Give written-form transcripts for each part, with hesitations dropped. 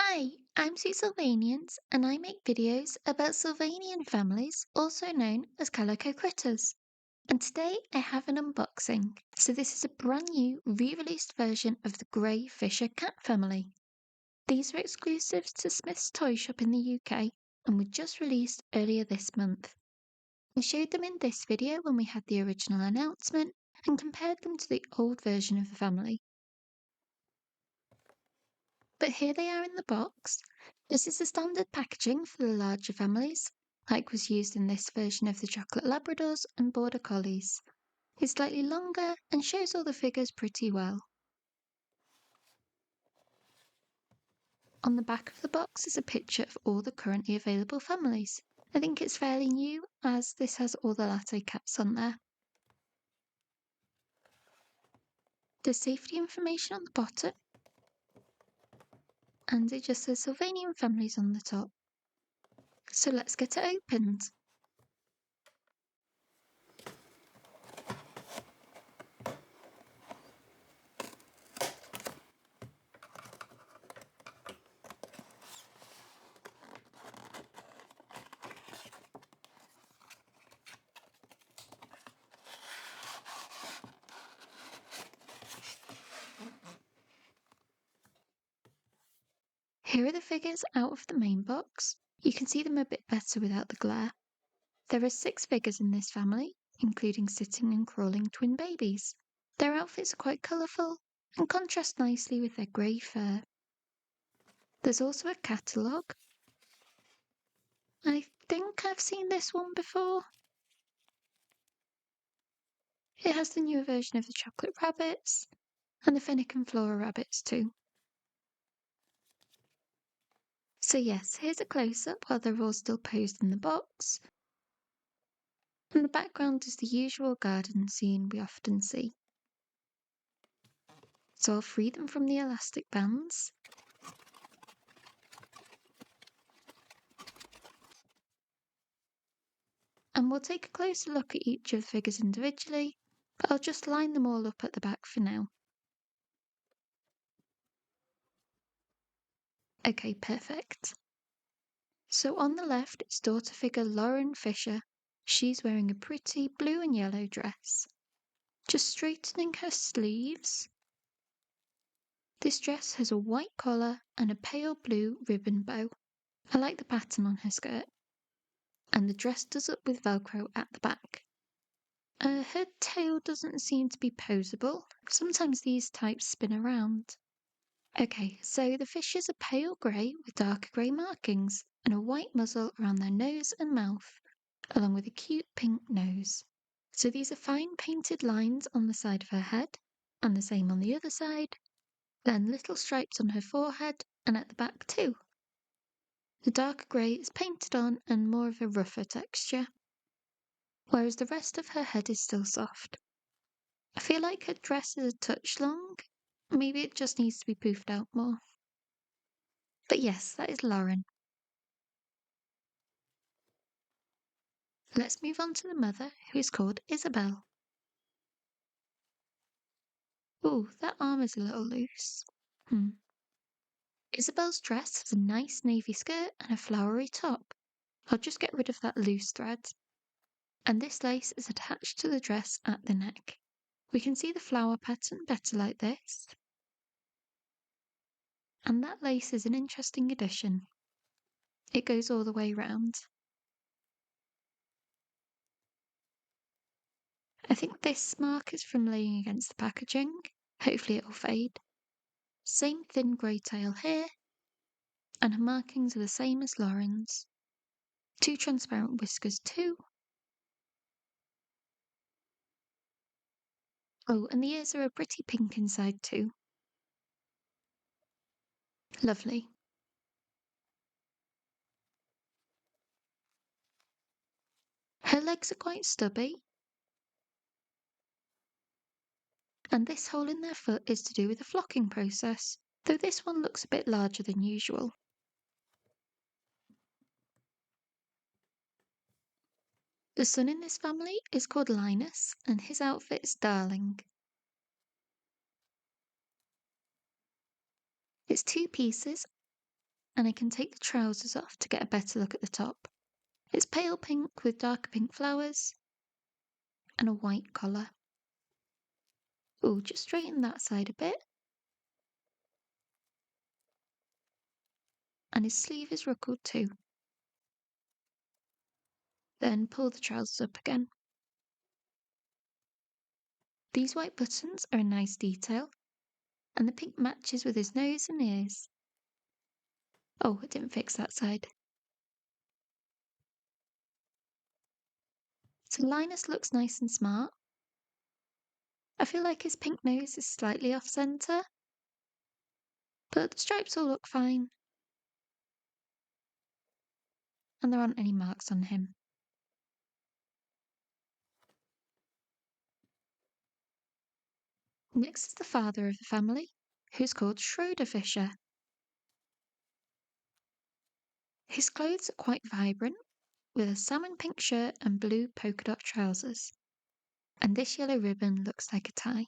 Hi, I'm Sue Sylvanians, and I make videos about Sylvanian families, also known as calico critters. And today I have an unboxing. So this is a brand new re-released version of the Grey Fisher cat family. These are exclusives to Smith's Toy Shop in the UK and were just released earlier this month. I showed them in this video when we had the original announcement and compared them to the old version of the family. But here they are in the box. This is the standard packaging for the larger families, like was used in this version of the Chocolate Labradors and Border Collies. It's slightly longer and shows all the figures pretty well. On the back of the box is a picture of all the currently available families. I think it's fairly new as this has all the latte cats on there. There's safety information on the bottom and it just says Sylvanian families on the top. So let's get it opened. Here are the figures out of the main box. You can see them a bit better without the glare. There are 6 figures in this family, including sitting and crawling twin babies. Their outfits are quite colourful and contrast nicely with their grey fur. There's also a catalogue. I think I've seen this one before. It has the newer version of the chocolate rabbits and the Fennec and Flora rabbits too. So yes, here's a close-up while they're all still posed in the box. And the background is the usual garden scene we often see. So I'll free them from the elastic bands. And we'll take a closer look at each of the figures individually, but I'll just line them all up at the back for now. Okay, perfect. So on the left is daughter figure Lauren Fisher. She's wearing a pretty blue and yellow dress. Just straightening her sleeves. This dress has a white collar and a pale blue ribbon bow. I like the pattern on her skirt. And the dress does up with Velcro at the back. Her tail doesn't seem to be poseable. Sometimes these types spin around. Okay, so the fishes are pale grey with darker grey markings and a white muzzle around their nose and mouth, along with a cute pink nose. So these are fine painted lines on the side of her head, and the same on the other side, then little stripes on her forehead and at the back too. The darker grey is painted on and more of a rougher texture, whereas the rest of her head is still soft. I feel like her dress is a touch long, maybe it just needs to be poofed out more. But yes, that is Lauren. Let's move on to the mother, who is called Isabel. Ooh, that arm is a little loose. Isabel's dress has a nice navy skirt and a flowery top. I'll just get rid of that loose thread. And this lace is attached to the dress at the neck. We can see the flower pattern better like this. And that lace is an interesting addition. It goes all the way round. I think this mark is from laying against the packaging. Hopefully it'll fade. Same thin grey tail here, and her markings are the same as Lauren's. 2 transparent whiskers too. Oh, and the ears are a pretty pink inside too. Lovely. Her legs are quite stubby, and this hole in their foot is to do with the flocking process, though this one looks a bit larger than usual. The son in this family is called Linus, and his outfit is Darling. It's 2 pieces, and I can take the trousers off to get a better look at the top. It's pale pink with darker pink flowers and a white collar. Oh, just straighten that side a bit. And his sleeve is ruckled too. Then pull the trousers up again. These white buttons are a nice detail, and the pink matches with his nose and ears. Oh, I didn't fix that side. So Linus looks nice and smart. I feel like his pink nose is slightly off centre, but the stripes all look fine. And there aren't any marks on him. Next is the father of the family, who's called Schroeder Fisher. His clothes are quite vibrant, with a salmon pink shirt and blue polka dot trousers. And this yellow ribbon looks like a tie.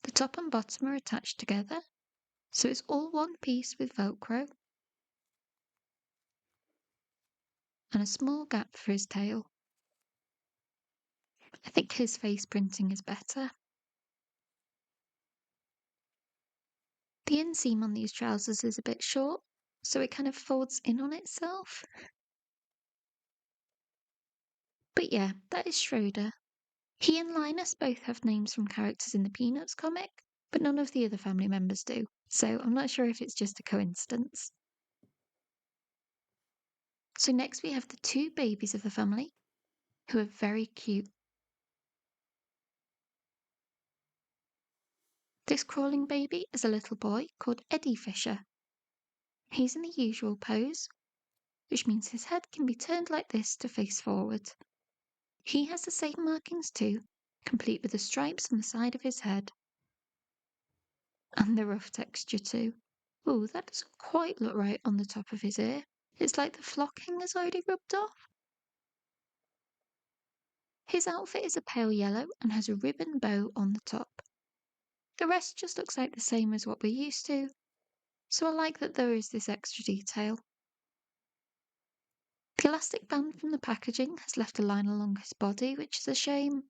The top and bottom are attached together, so it's all one piece with Velcro. And a small gap for his tail. I think his face printing is better. The inseam on these trousers is a bit short, so it kind of folds in on itself. But yeah, that is Schroeder. He and Linus both have names from characters in the Peanuts comic, but none of the other family members do, so I'm not sure if it's just a coincidence. So next we have the two babies of the family, who are very cute. This crawling baby is a little boy called Eddie Fisher. He's in the usual pose, which means his head can be turned like this to face forward. He has the same markings too, complete with the stripes on the side of his head. And the rough texture too. Oh, that doesn't quite look right on the top of his ear. It's like the flocking has already rubbed off. His outfit is a pale yellow and has a ribbon bow on the top. The rest just looks like the same as what we're used to, so I like that there is this extra detail. The elastic band from the packaging has left a line along his body, which is a shame.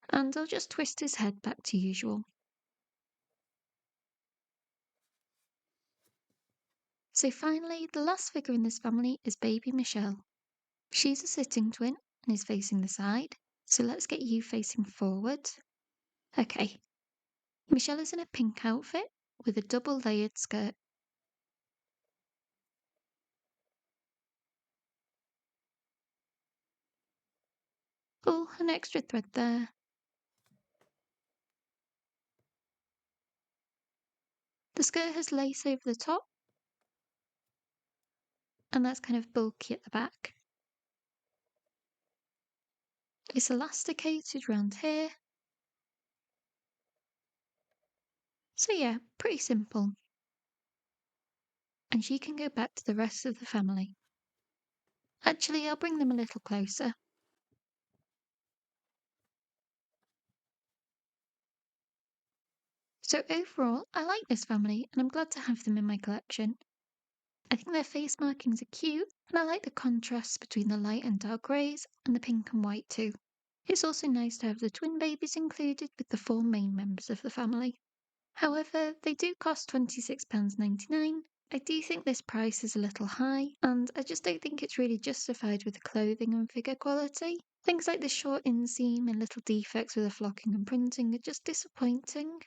And I'll just twist his head back to usual. So finally, the last figure in this family is baby Michelle. She's a sitting twin and is facing the side, so let's get you facing forward. Okay. Michelle is in a pink outfit with a double layered skirt. Oh, an extra thread there. The skirt has lace over the top, and that's kind of bulky at the back. It's elasticated round here. So yeah, pretty simple. And she can go back to the rest of the family. Actually, I'll bring them a little closer. So overall, I like this family and I'm glad to have them in my collection. I think their face markings are cute and I like the contrasts between the light and dark greys and the pink and white too. It's also nice to have the twin babies included with the four main members of the family. However, they do cost £26.99. I do think this price is a little high, and I just don't think it's really justified with the clothing and figure quality. Things like the short inseam and little defects with the flocking and printing are just disappointing.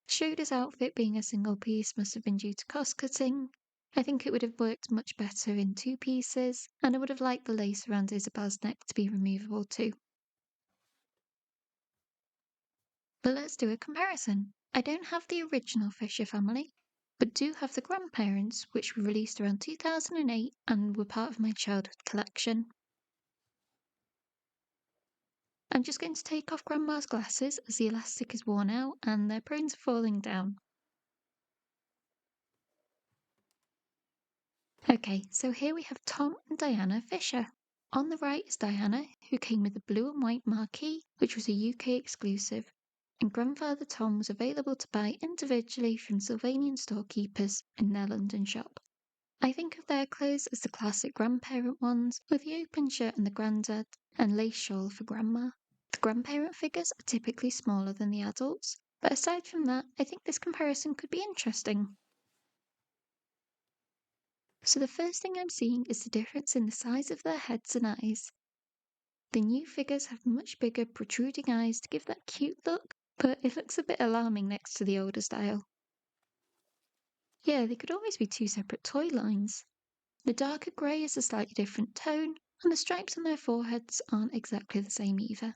Schroeder's outfit being a single piece must have been due to cost cutting. I think it would have worked much better in two pieces, and I would have liked the lace around Isabel's neck to be removable too. But let's do a comparison. I don't have the original Fisher family, but do have the grandparents, which were released around 2008 and were part of my childhood collection. I'm just going to take off Grandma's glasses as the elastic is worn out and they're prone to falling down. Okay, so here we have Tom and Diana Fisher. On the right is Diana, who came with a blue and white marquee, which was a UK exclusive, and Grandfather Tom was available to buy individually from Sylvanian storekeepers in their London shop. I think of their clothes as the classic grandparent ones, with the open shirt and the grandad, and lace shawl for grandma. The grandparent figures are typically smaller than the adults, but aside from that, I think this comparison could be interesting. So the first thing I'm seeing is the difference in the size of their heads and eyes. The new figures have much bigger protruding eyes to give that cute look, but it looks a bit alarming next to the older style. Yeah, they could always be two separate toy lines. The darker grey is a slightly different tone, and the stripes on their foreheads aren't exactly the same either.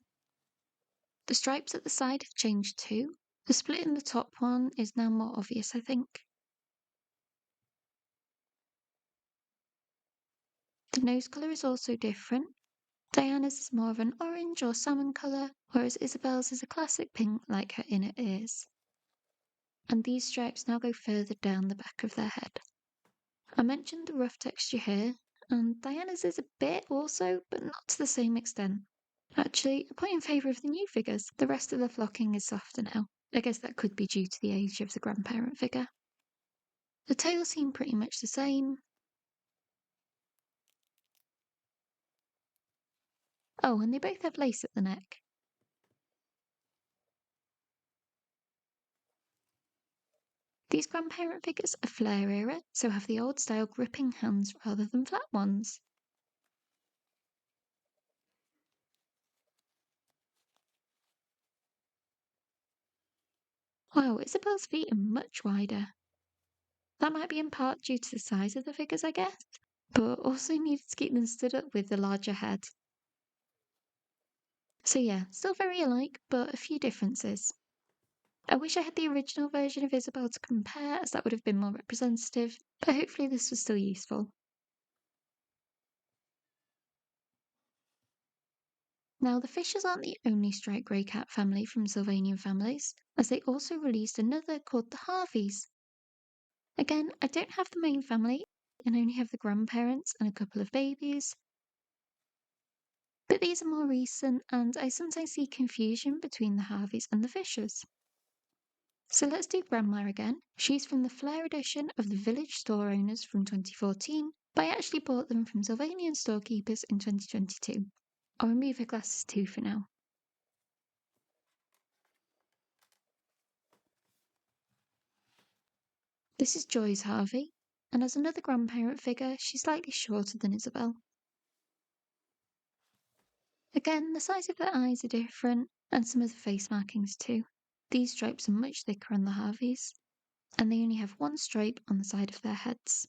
The stripes at the side have changed too. The split in the top one is now more obvious, I think. The nose colour is also different. Diana's is more of an orange or salmon colour, whereas Isabel's is a classic pink like her inner ears. And these stripes now go further down the back of their head. I mentioned the rough texture here, and Diana's is a bit also, but not to the same extent. Actually, a point in favour of the new figures. The rest of the flocking is softer now. I guess that could be due to the age of the grandparent figure. The tails seem pretty much the same. Oh, and they both have lace at the neck. These grandparent figures are Flair era, so have the old style gripping hands rather than flat ones. Wow, Isabel's feet are much wider. That might be in part due to the size of the figures, I guess, but also needed to keep them stood up with the larger head. So yeah, still very alike, but a few differences. I wish I had the original version of Isabel to compare, as that would have been more representative, but hopefully this was still useful. Now, the Fishers aren't the only striped grey cat family from Sylvanian families, as they also released another called the Harveys. Again, I don't have the main family, and only have the grandparents and a couple of babies, but these are more recent, and I sometimes see confusion between the Harveys and the Fishers. So let's do Grandma again. She's from the Flair edition of the Village Store Owners from 2014, but I actually bought them from Sylvanian Storekeepers in 2022. I'll remove her glasses too for now. This is Joyce Harvey, and as another grandparent figure, she's slightly shorter than Isabel. Again, the size of their eyes are different, and some of the face markings too. These stripes are much thicker on the Harveys, and they only have one stripe on the side of their heads.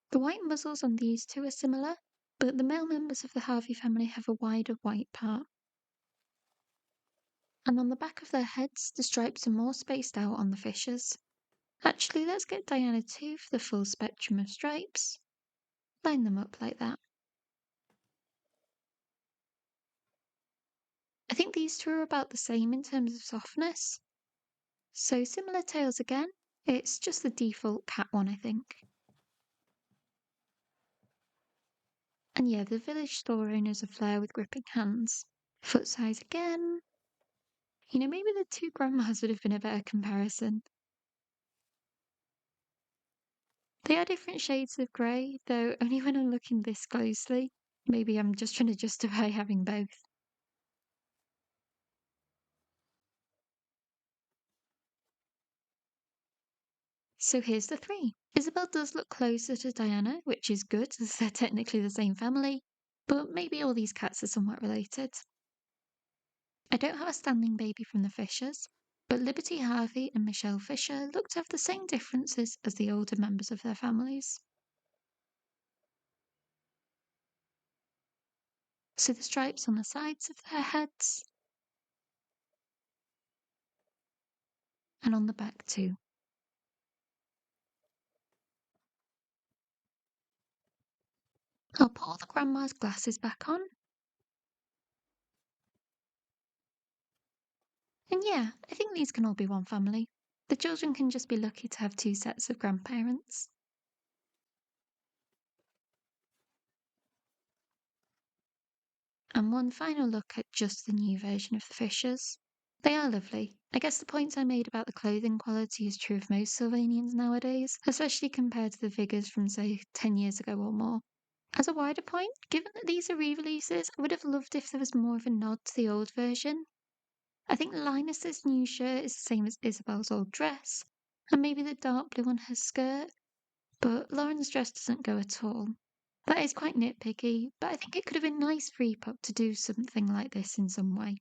The white muzzles on these two are similar, but the male members of the Harvey family have a wider white part. And on the back of their heads, the stripes are more spaced out on the Fishers. Actually, let's get Diana too for the full spectrum of stripes. Line them up like that. I think these two are about the same in terms of softness. So similar tails again, it's just the default cat one, I think. And yeah, the village store owners are Flair with gripping hands. Foot size again. Maybe the two grandmas would have been a better comparison. They are different shades of grey, though only when I'm looking this closely. Maybe I'm just trying to justify having both. So here's the three. Isabel does look closer to Diana, which is good as they're technically the same family, but maybe all these cats are somewhat related. I don't have a standing baby from the Fishers, but Liberty Harvey and Michelle Fisher look to have the same differences as the older members of their families. So the stripes on the sides of their heads and on the back too. I'll put all the grandma's glasses back on. And yeah, I think these can all be one family. The children can just be lucky to have two sets of grandparents. And one final look at just the new version of the Fishers. They are lovely. I guess the point I made about the clothing quality is true of most Sylvanians nowadays, especially compared to the figures from, say, 10 years ago or more. As a wider point, given that these are re-releases, I would have loved if there was more of a nod to the old version. I think Linus's new shirt is the same as Isabel's old dress, and maybe the dark blue on her skirt, but Lauren's dress doesn't go at all. That is quite nitpicky, but I think it could have been nice for EPUB to do something like this in some way.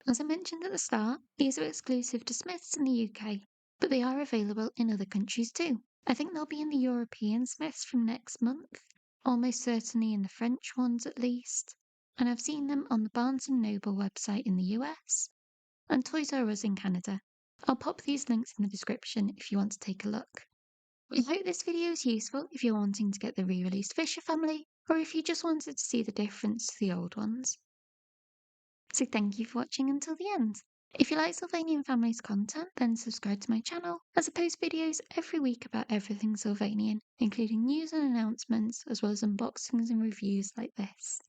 As I mentioned at the start, these are exclusive to Smiths in the UK, but they are available in other countries too. I think they'll be in the European Smiths from next month, almost certainly in the French ones at least, and I've seen them on the Barnes & Noble website in the US and Toys R Us in Canada. I'll pop these links in the description if you want to take a look. I hope this video is useful if you're wanting to get the re-released Fisher family, or if you just wanted to see the difference to the old ones. So thank you for watching until the end. If you like Sylvanian Families content, then subscribe to my channel, as I post videos every week about everything Sylvanian, including news and announcements, as well as unboxings and reviews like this.